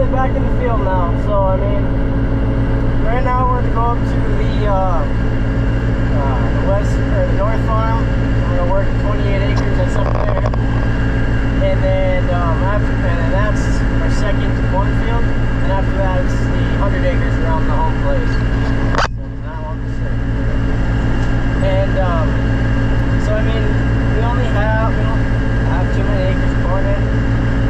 really back in the field now. So I mean, right now we're gonna go up to the west or the north farm. We're gonna work 28 acres that's up there, and then that's our second cornfield, and after that it's the 100 acres around the home place. So there's not long to say. And so I mean, we don't have too many acres of corn in.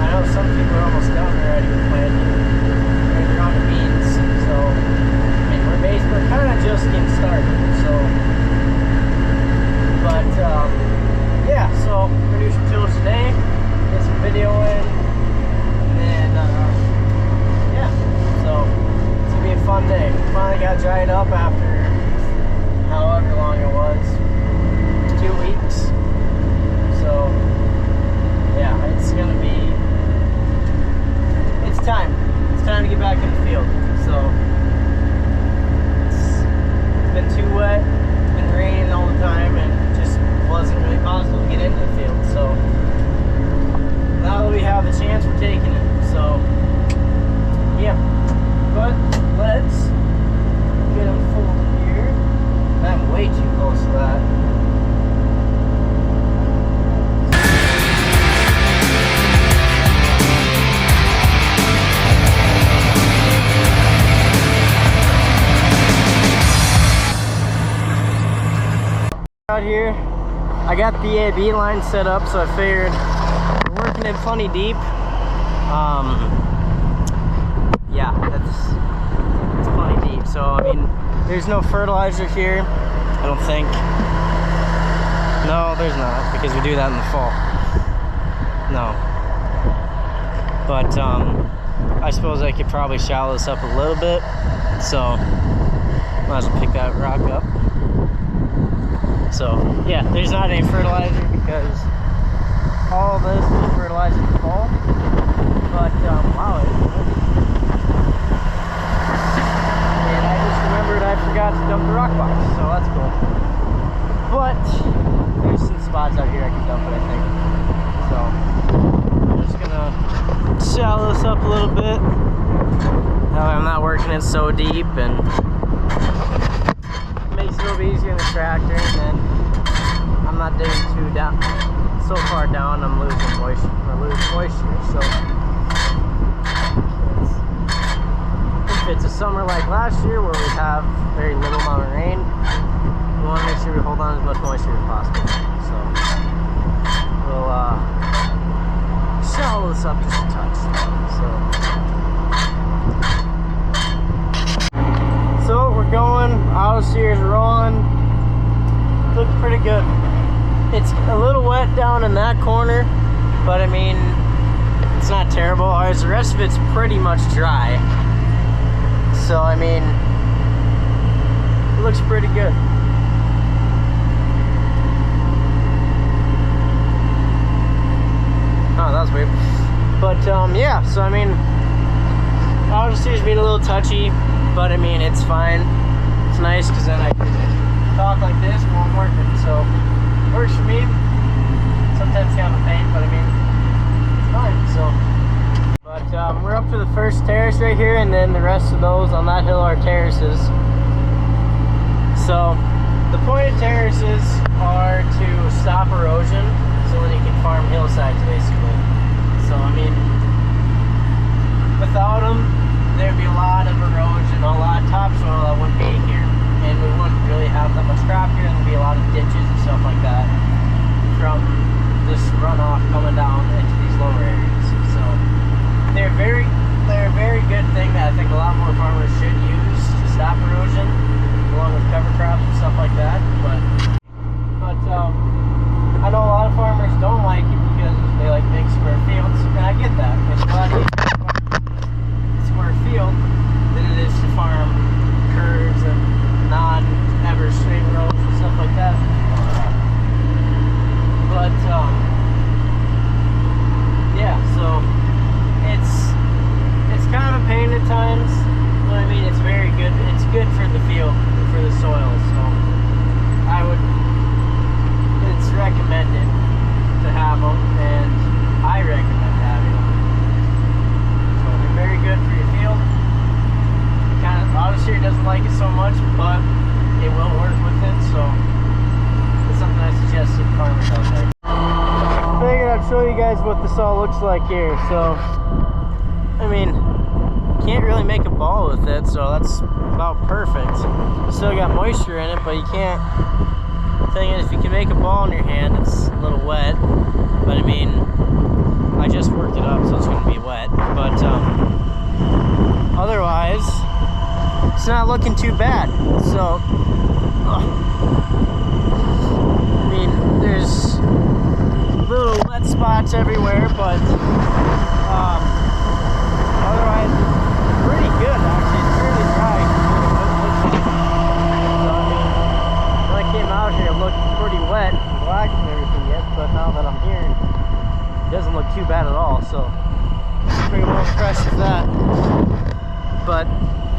I know some people are almost done already with planting. They're on the beans, so I mean we're kind of just getting started. So, but yeah, so produce some tillage today, get some video in, and then yeah, so it's gonna be a fun day. Finally got dried up after however long it was, 2 weeks. So yeah, it's gonna be. It's time to get back in the field. So it's been too wet, it's been raining all the time, and it just wasn't really possible to get into the field. So now that we have the chance, we're taking it. So yeah, but let's get them folded here. I'm way too close to that. Out here, I got the AB line set up, so I figured we're working it plenty deep. Yeah, it's plenty deep. So I mean, there's no fertilizer here, I don't think. No, there's not, because we do that in the fall. No, but I suppose I could probably shallow this up a little bit. So might as well pick that rock up. So yeah, there's not any fertilizer because all of this is fertilized in the fall. But wow, it's good. And I just remembered I forgot to dump the rock box, so that's cool. But there's some spots out here I can dump it, I think. So I'm just gonna shallow this up a little bit. That way I'm not working it so deep, and makes it a little bit easier in the tractor, and then I'm not digging too down, so far down I'm losing moisture. So if it's a summer like last year where we have very little amount of rain, we want to make sure we hold on as much moisture as possible. So we'll shallow this up just a touch. So we're going, auto steer's rolling, looking pretty good. It's a little wet down in that corner, but I mean, it's not terrible. Ours, the rest of it's pretty much dry. So I mean, it looks pretty good. Oh, that was weird. But yeah, so I mean, auto steer's being a little touchy, but I mean, it's fine. It's nice because then I can talk like this while I'm working, so it works for me. Sometimes kind of a pain, but I mean, it's fine. So, but we're up to the first terrace right here, and then the rest of those on that hill are terraces. So the point of terraces are to stop erosion, so then you can farm hillsides basically. So I mean, without them, there'd be a lot of erosion, a lot of topsoil that wouldn't be here, and we wouldn't really have that much crop here. There'd be a lot of ditches and stuff like that from this runoff coming down into these lower areas. So they're a very good thing that I think a lot more farmers should use to stop erosion, along with cover crops and stuff like that. But I know a lot of farmers don't like it because they like big square fields, and I get that. you guys what this all looks like here. So, I mean, can't really make a ball with it, so that's about perfect. Still got moisture in it, but you can't. Thing is, if you can make a ball in your hand, it's a little wet. But I mean, I just worked it up, so it's going to be wet. But otherwise, it's not looking too bad. So, I mean, there's little wet spots everywhere, but otherwise, it's pretty good. Actually, it's fairly dry. So, I mean, when I came out here, it looked pretty wet and black and everything yet. But now that I'm here, it doesn't look too bad at all. So, pretty well impressed with that. But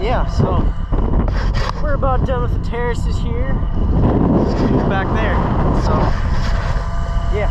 yeah, so we're about done with the terraces here. Back there. So yeah.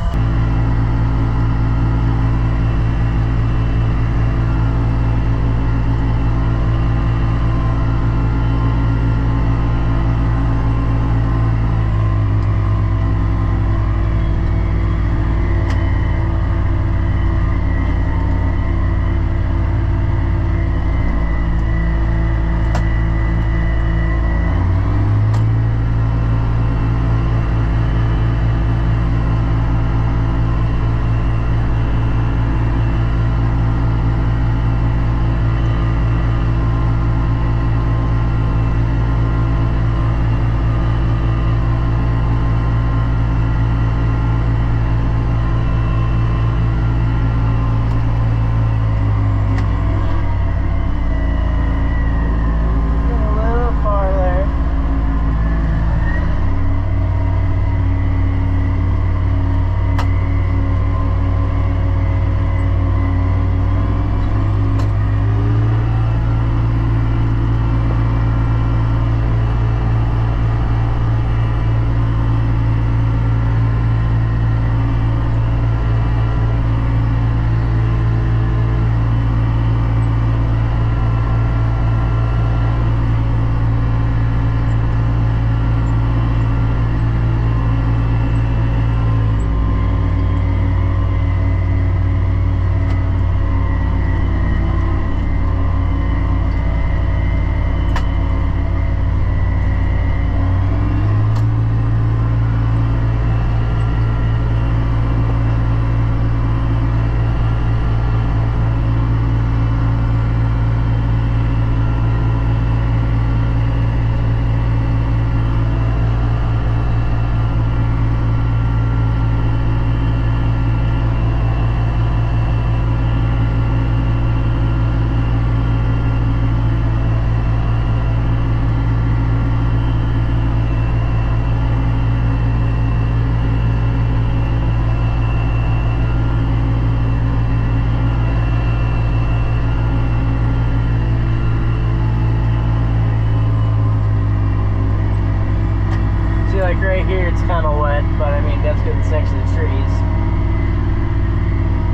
Right here it's kind of wet, but I mean that's good next to the trees.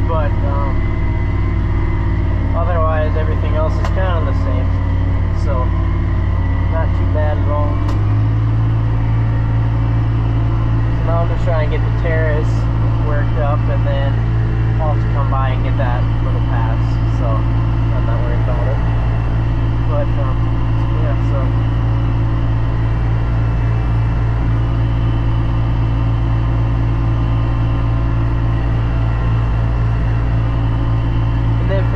But otherwise everything else is kind of the same, so not too bad at all. So now I'm just trying to get the terrace worked up, and then I'll have to come by and get that little pass, so I'm not worried about it. But yeah, so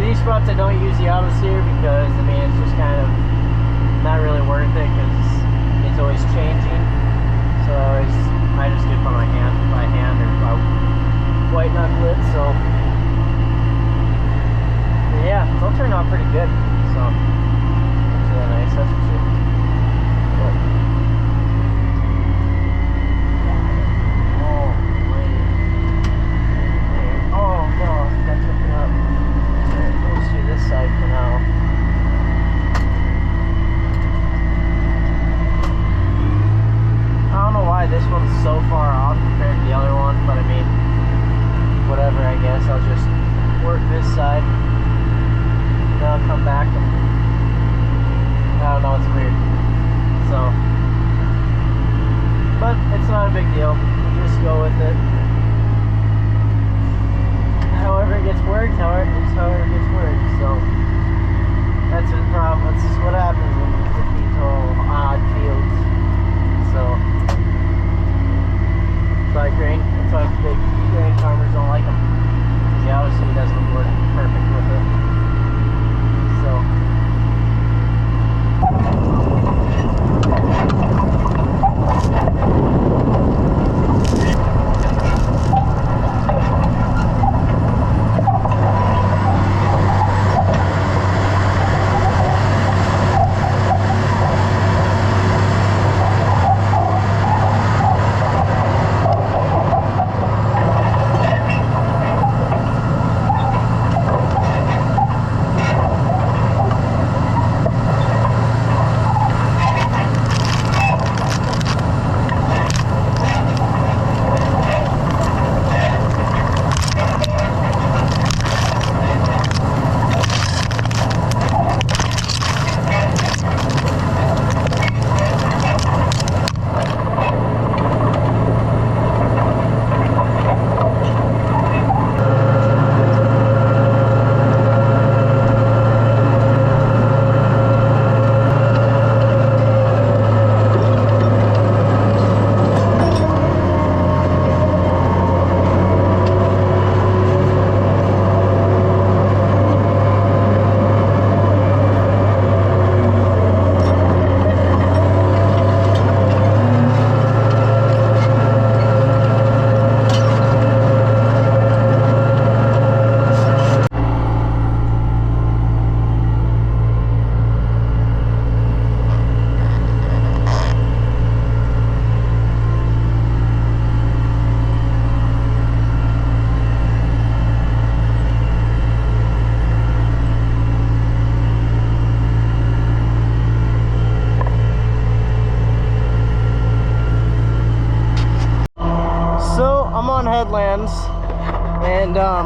these spots I don't use the auto sear because I mean it's just kind of not really worth it because it's always changing. So I just do it by hand or by white knuckle it. So yeah, they'll turn out pretty good. So it's really nice, that's for sure. But, oh no, that's looking up. Let's do this side for now. I don't know why this one's so far off compared to the other one, but I mean, whatever, I guess. I'll just work this side, then I'll come back and I don't know what's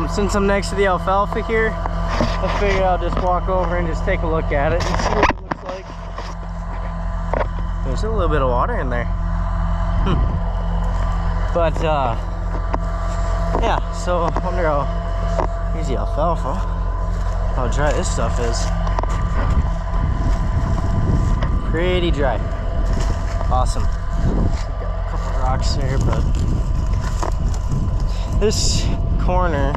since I'm next to the alfalfa here, I figured I'll just walk over and just take a look at it and see what it looks like. There's a little bit of water in there. But yeah, so I wonder how, here's the alfalfa, how dry this stuff is. Pretty dry. Awesome. Got a couple rocks there, but this corner,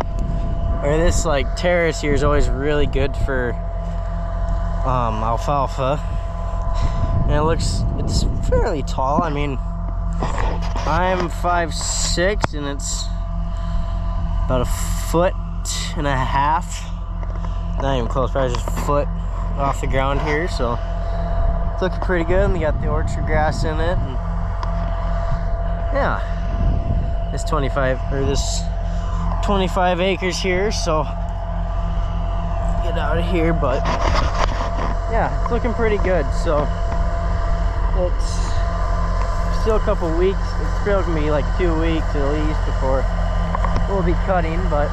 or this like terrace here, is always really good for alfalfa. And it's fairly tall. I mean, I'm 5'6", and it's about 1.5 feet. Not even close, probably just a foot off the ground here, so it's looking pretty good. And we got the orchard grass in it, and yeah, this 25 acres here, so get out of here. But yeah, it's looking pretty good. So it's still a couple weeks. It's still gonna be like 2 weeks at least before we'll be cutting, but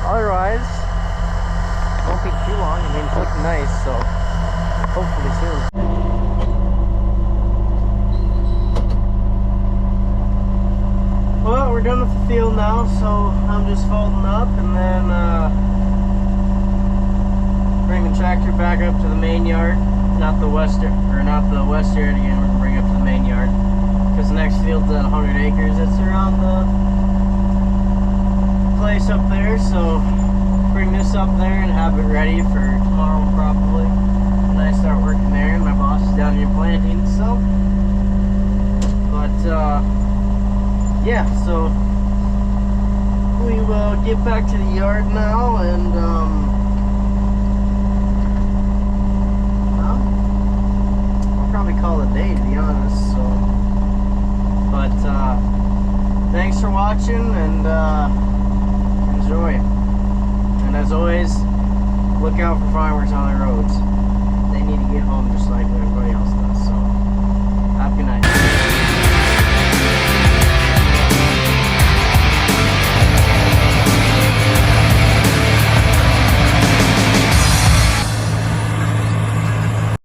otherwise it won't be too long. I mean, it's looking nice, so hopefully soon. Well, we're done with the field now, so I'm just folding up and then bring the tractor back up to the main yard. Not the west yard again. We're gonna bring it up to the main yard because the next field's at 100 acres. It's around the place up there, so bring this up there and have it ready for tomorrow probably. And I start working there, and my boss is down here planting. So, but yeah, so we will get back to the yard now, and probably call it a day, to be honest. So, but thanks for watching, and enjoy. And as always, look out for farmers on the roads. They need to get home just like everybody else does. So have a good night.